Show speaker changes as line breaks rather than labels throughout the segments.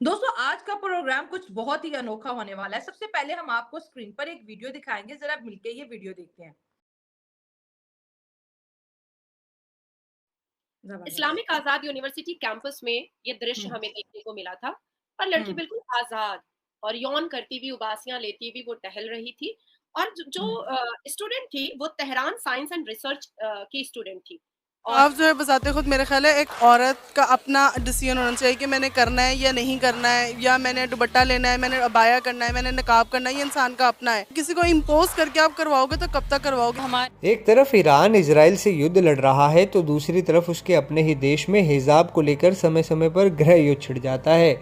दोस्तों आज का प्रोग्राम कुछ बहुत ही अनोखा होने वाला है। सबसे पहले हम आपको स्क्रीन पर एक वीडियो दिखाएँगे, ज़रा मिलके ये वीडियो देखते हैं। ज़बरदस्त।
इस्लामिक आजाद यूनिवर्सिटी कैंपस में ये दृश्य
हुँ,
हमें देखने को मिला था और लड़की
हुँ,
बिल्कुल आजाद और यौन करती हुई उबासियां लेती हुई वो टहल रही थी। और
हुँ।
जो स्टूडेंट थी वो तेहरान साइंस एंड रिसर्च की स्टूडेंट थी। और
आप जो है बताते खुद मेरे ख्याल है एक औरत का अपना डिसीजन होना चाहिए कि मैंने करना है या नहीं करना है, या मैंने दुपट्टा लेना है, मैंने अबाया करना है, मैंने निकाब करना है, ये इंसान का अपना है। किसी को इम्पोज करके आप करवाओगे तो कब तक करवाओगे? हमारे
एक तरफ ईरान इजराइल से युद्ध लड़ रहा है तो दूसरी तरफ उसके अपने ही देश में हिजाब को लेकर समय समय पर गृह युद्ध छिड़ जाता है।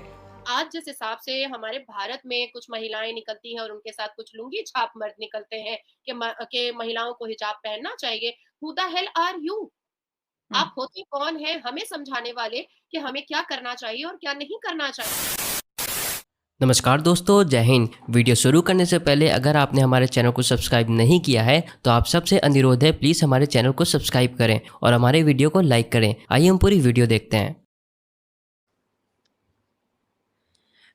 आज जिस हिसाब से हमारे भारत में कुछ महिलाएं निकलती हैं और उनके साथ कुछ लुंगी छाप मर्द निकलते हैं कि महिलाओं को हिजाब पहनना चाहिए। Who the hell are you?
हुँ।
आप होते कौन हैं हमें समझाने वाले कि हमें क्या करना चाहिए और क्या नहीं करना चाहिए?
नमस्कार दोस्तों, जय हिंद। वीडियो शुरू करने से पहले अगर आपने हमारे चैनल को सब्सक्राइब नहीं किया है तो आप सबसे अनुरोध है, प्लीज़ हमारे चैनल को सब्सक्राइब करें और हमारे वीडियो को लाइक करें। आइए हम पूरी वीडियो देखते हैं।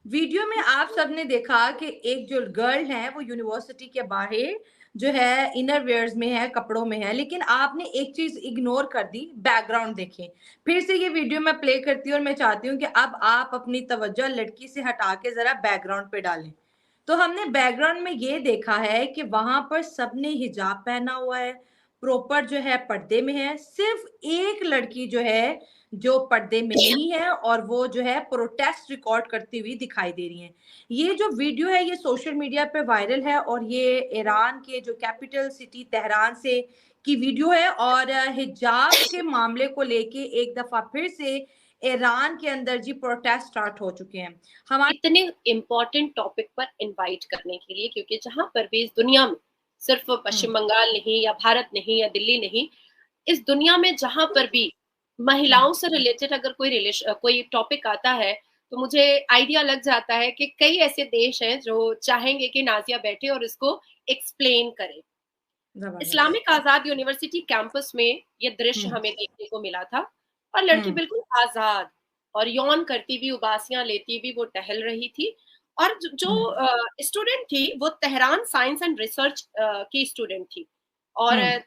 वीडियो में आप सबने देखा कि एक जो गर्ल है वो यूनिवर्सिटी के बाहर जो है इनर वेयर्स में है, कपड़ों में है, लेकिन आपने एक चीज इग्नोर कर दी। बैकग्राउंड देखें। फिर से ये वीडियो मैं प्ले करती हूँ और मैं चाहती हूँ कि अब आप अपनी तवज्जो लड़की से हटा के जरा बैकग्राउंड पे डालें। तो हमने बैकग्राउंड में ये देखा है कि वहां पर सबने हिजाब पहना हुआ है, प्रॉपर जो है पर्दे में है। सिर्फ एक लड़की जो है जो पर्दे में नहीं है और वो जो है प्रोटेस्ट रिकॉर्ड करती हुई दिखाई दे रही है। ये जो वीडियो है ये सोशल मीडिया पे वायरल है और ये ईरान के जो कैपिटल सिटी तेहरान से की वीडियो है और हिजाब के मामले को लेके एक दफा फिर से ईरान के अंदर जी प्रोटेस्ट स्टार्ट हो चुके हैं। हमारे
इतने इम्पोर्टेंट टॉपिक पर इनवाइट करने के लिए, क्योंकि जहां पर भी इस दुनिया में सिर्फ
हम्म,
पश्चिम बंगाल नहीं या भारत नहीं या दिल्ली नहीं, इस दुनिया में जहां पर भी
हम्म,
महिलाओं से रिलेटेड अगर कोई टॉपिक आता है तो मुझे आइडिया लग जाता है कि कई ऐसे देश हैं जो चाहेंगे कि नाजिया बैठे और इसको एक्सप्लेन करे।
जबरदस्त।
इस्लामिक आजाद यूनिवर्सिटी कैंपस में ये दृश्य
हम्म,
हमें देखने को मिला था और लड़की
हम्म,
बिल्कुल आजाद और यौन करती हुई उबासियां लेती हुई वो टहल रही थी। और
हम्म,
जो स्टूडेंट थी वो तेहरान साइंस एंड रिसर्च की स्टूडेंट थी। और
हम्म,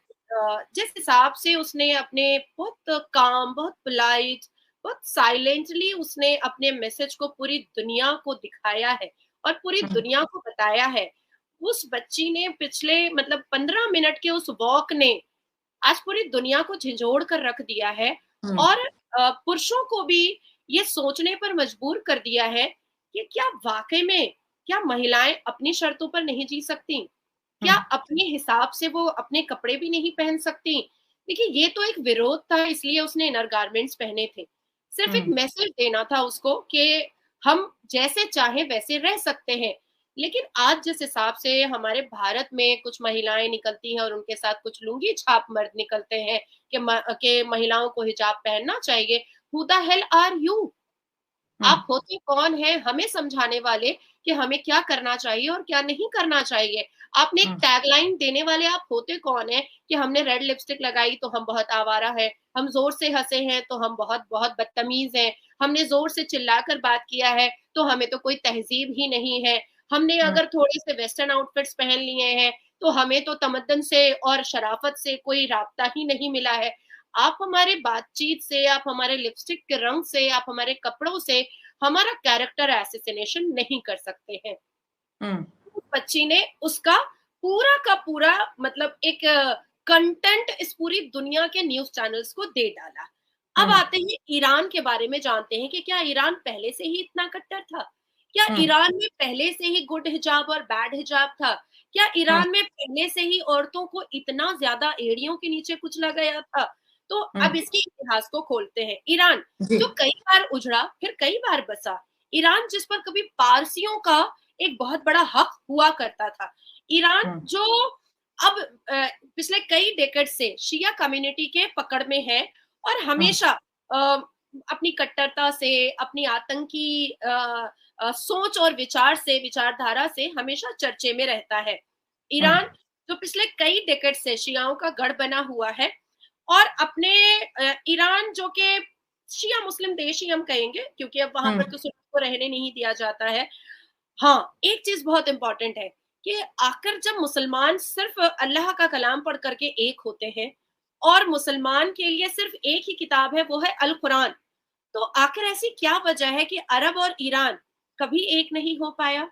जिस हिसाब से उसने अपने बहुत काम, बहुत पोलाइट, बहुत साइलेंटली उसने अपने मैसेज को पूरी दुनिया को दिखाया है और पूरी
हम्म,
दुनिया को बताया है। उस बच्ची ने पिछले मतलब 15 मिनट के उस वॉक ने आज पूरी दुनिया को झिंझोड़ कर रख दिया है।
हम्म,
और पुरुषों को भी ये सोचने पर मजबूर कर दिया है कि क्या वाकई में क्या महिलाएं अपनी शर्तों पर नहीं जी सकती? क्या
हम्म,
अपने हिसाब से वो अपने कपड़े भी नहीं पहन सकती? देखिए, ये तो एक विरोध था, इसलिए उसने इनर गारमेंट्स पहने थे। सिर्फ एक
हम्म,
मैसेज देना था उसको कि हम जैसे चाहें वैसे रह सकते हैं। लेकिन आज जिस हिसाब से हमारे भारत में कुछ महिलाएं निकलती हैं और उनके साथ कुछ लुंगी छाप मर्द निकलते हैं कि महिलाओं को हिजाब पहनना चाहिए। Who the hell are you?
Hmm,
आप होते कौन हैं हमें समझाने वाले कि हमें क्या करना चाहिए और क्या नहीं करना चाहिए? आपने एक
हम्म,
टैगलाइन देने वाले आप होते कौन हैं कि हमने रेड लिपस्टिक लगाई तो हम बहुत आवारा हैं, हम ज़ोर से हँसे हैं तो हम बहुत-बहुत बदतमीज़ हैं, हमने ज़ोर से चिल्लाकर बात किया है तो हमें तो कोई तहज़ीब ही नहीं है, हमने
हम्म,
अगर थोड़े से वेस्टर्न आउटफिट्स पहन लिए हैं तो हमें तो तमद्दन से और शराफ़त से कोई राब्ता ही नहीं मिला है। आप हमारे बातचीत से, आप हमारे लिपस्टिक के रंग से, आप हमारे कपड़ों से हमारा कैरेक्टर असैसिनेशन नहीं कर सकते हैं।
हम्म,
उस बच्ची ने उसका पूरा का पूरा मतलब एक कंटेंट इस पूरी दुनिया के न्यूज़ चैनल्स को दे डाला। अब
हम्म,
आते हैं ईरान के बारे में जानते हैं कि क्या ईरान पहले से ही इतना कट्टर था? क्या
हम्म,
ईरान में पहले से ही गुड हिजाब और बैड हिजाब था? क्या
हम्म,
ईरान में पहले से ही औरतों को इतना ज़्यादा एड़ियों के नीचे कुचला गया था? तो अब
हम्म,
इसके इतिहास को खोलते हैं। ईरान
जी।
जो कई बार उजड़ा, फिर कई बार बसा। ईरान जिस पर कभी पारसियों का एक बहुत बड़ा हक हुआ करता था। ईरान
हम्म,
जो अब पिछले कई डेकेड से शिया कम्युनिटी के पकड़ में है और
हम्म,
हमेशा अपनी कट्टरता से, अपनी आतंकी सोच और विचारधारा से हमेशा चर्चे में रहता है।
हम्म,
ईरान जो पिछले कई डेकेड से शियाओं का गढ़ बना हुआ है और अपने ईरान जो कि शिया मुस्लिम देश ही हम कहेंगे, क्योंकि अब वहां
हम्म।
पर तो सुन्नी को रहने नहीं दिया जाता है। हाँ, एक चीज बहुत इंपॉर्टेंट है कि आखिर जब मुसलमान सिर्फ अल्लाह का कलाम पढ़ करके एक होते हैं और मुसलमान के लिए सिर्फ एक ही किताब है, वो है अल कुरान, तो आखिर ऐसी क्या वजह है कि अरब और ईरान कभी एक नहीं हो पाया?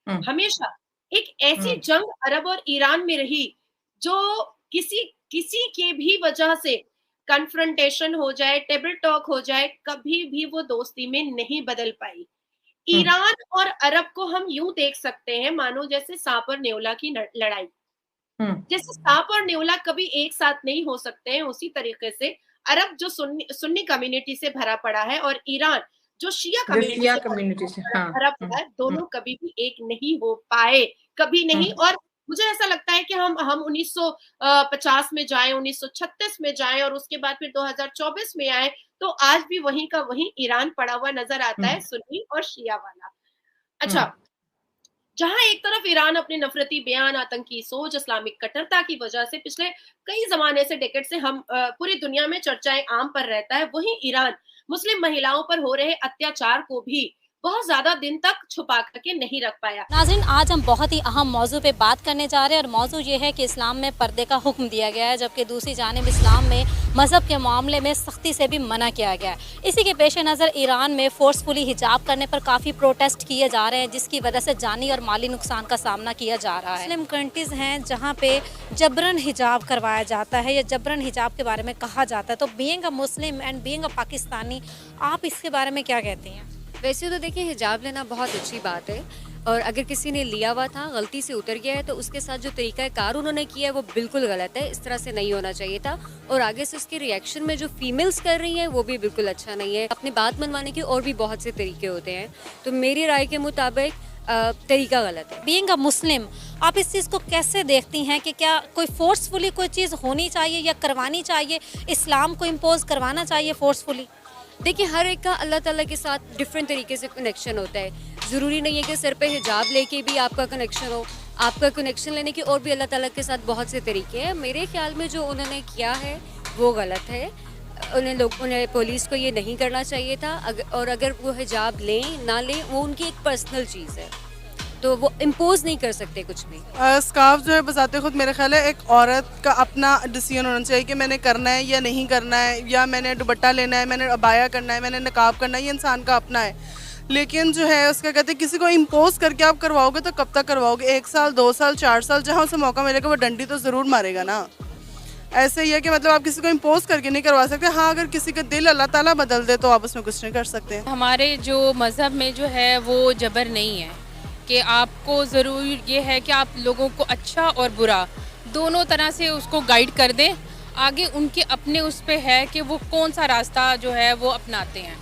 हम्म।
हमेशा एक ऐसी जंग अरब और ईरान में रही जो किसी किसी के भी वजह से कन्फ्रंटेशन हो जाए, टेबल टॉक हो जाए, कभी भी वो दोस्ती में नहीं बदल पाई। ईरान और अरब को हम यूं देख सकते हैं मानो जैसे सांप और नेवला की लड़ाई। जैसे सांप और नेवला कभी एक साथ नहीं हो सकते हैं, उसी तरीके से अरब जो सुन्नी कम्युनिटी से भरा पड़ा है और ईरान जो शिया
कम्युनिटी से
भरा पड़ा है, दोनों कभी भी एक नहीं हो पाए, कभी नहीं। और मुझे ऐसा लगता है कि हम 1950 में जाएं, 1936 में जाएं और उसके बाद फिर 2024 में आए, तो आज भी वहीं का वहीं ईरान पड़ा हुआ नजर आता है, सुन्नी और शिया वाला। अच्छा, जहां एक तरफ ईरान अपने नफरती बयान, आतंकी सोच, इस्लामिक कट्टरता की वजह से पिछले कई जमाने से, डेकेड से हम पूरी दुनिया में चर्चाएं आम पर रहता है, वहीं ईरान मुस्लिम महिलाओं पर हो रहे अत्याचार को भी बहुत ज्यादा दिन तक छुपा करके नहीं रख पाया।
नाज़रीन, आज हम बहुत ही अहम मौजू पे बात करने जा रहे हैं और मौजू ये है कि इस्लाम में पर्दे का हुक्म दिया गया है, जबकि दूसरी जानिब इस्लाम में मज़हब के मामले में सख्ती से भी मना किया गया है। इसी के पेश नज़र ईरान में फोर्सफुली हिजाब करने पर काफ़ी प्रोटेस्ट किए जा रहे हैं, जिसकी वजह से जानी और माली नुकसान का सामना किया जा रहा है। मुस्लिम कंट्रीज़ हैं जहाँ पे जबरन हिजाब करवाया जाता है या जबरन हिजाब के बारे में कहा जाता है, तो being a Muslim and being a Pakistani, आप इसके बारे में क्या कहती हैं?
वैसे तो देखिए, हिजाब लेना बहुत अच्छी बात है, और अगर किसी ने लिया हुआ था, गलती से उतर गया है, तो उसके साथ जो तरीका कार उन्होंने किया है वो बिल्कुल गलत है, इस तरह से नहीं होना चाहिए था। और आगे से उसके रिएक्शन में जो फीमेल्स कर रही हैं वो भी बिल्कुल अच्छा नहीं है। अपनी बात मनवाने के और भी बहुत से तरीके होते हैं, तो मेरी राय के मुताबिक तरीका गलत है।
बीइंग अ मुस्लिम, आप इस चीज़ को कैसे देखती हैं कि क्या कोई फोर्सफुली कोई चीज़ होनी चाहिए या करवानी चाहिए, इस्लाम को इम्पोज करवाना चाहिए फोर्सफुली?
देखिए, हर एक का अल्लाह ताला के साथ डिफरेंट तरीके से कनेक्शन होता है। ज़रूरी नहीं है कि सिर पे हिजाब लेके भी आपका कनेक्शन हो। आपका कनेक्शन लेने के और भी अल्लाह ताला के साथ बहुत से तरीके हैं। मेरे ख्याल में जो उन्होंने किया है वो गलत है। उन्हें पुलिस को ये नहीं करना चाहिए था। और अगर वो हिजाब लें ना लें, वो उनकी एक पर्सनल चीज़ है, तो वो इम्पोज नहीं कर सकते कुछ भी।
स्कार्फ जो है बजाते खुद मेरे ख्याल है एक औरत का अपना डिसीजन होना चाहिए कि मैंने करना है या नहीं करना है, या मैंने दुपट्टा लेना है, मैंने अबाया करना है, मैंने नकाब करना है, ये इंसान का अपना है। लेकिन जो है उसका कहते हैं किसी को इम्पोज करके आप करवाओगे तो कब तक करवाओगे? 1 साल, 2 साल, 4 साल, जहाँ उसे मौका मिलेगा वो डंडी तो ज़रूर मारेगा ना। ऐसे ही है कि मतलब आप किसी को इम्पोज करके नहीं करवा सकते। हाँ, अगर किसी का दिल अल्लाह ताला बदल दे तो आप उसमें कुछ नहीं कर सकते।
हमारे जो मज़हब में जो है वो जबर नहीं है कि आपको ज़रूर ये है कि आप लोगों को अच्छा और बुरा दोनों तरह से उसको गाइड कर दें। आगे उनके अपने उस पे है कि वो कौन सा रास्ता जो है वो अपनाते हैं।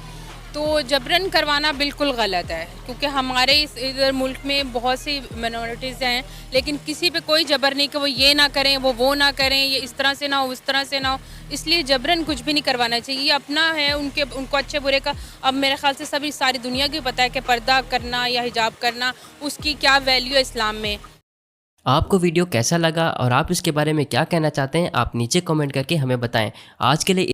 तो जबरन करवाना बिल्कुल गलत है, क्योंकि हमारे इधर मुल्क में बहुत सी मिनॉरिटीज़ हैं, लेकिन किसी पे कोई जबर नहीं कि वो ये ना करें, वो ना करें, ये इस तरह से ना हो, उस तरह से ना हो। इसलिए जबरन कुछ भी नहीं करवाना चाहिए। ये अपना है, उनको अच्छे बुरे का अब मेरे ख्याल से सभी सारी दुनिया की पता है कि पर्दा करना या हिजाब करना उसकी क्या वैल्यू है इस्लाम में।
आपको वीडियो कैसा लगा और आप इसके बारे में क्या कहना चाहते हैं, आप नीचे कमेंट करके हमें बताएं। आज के लिए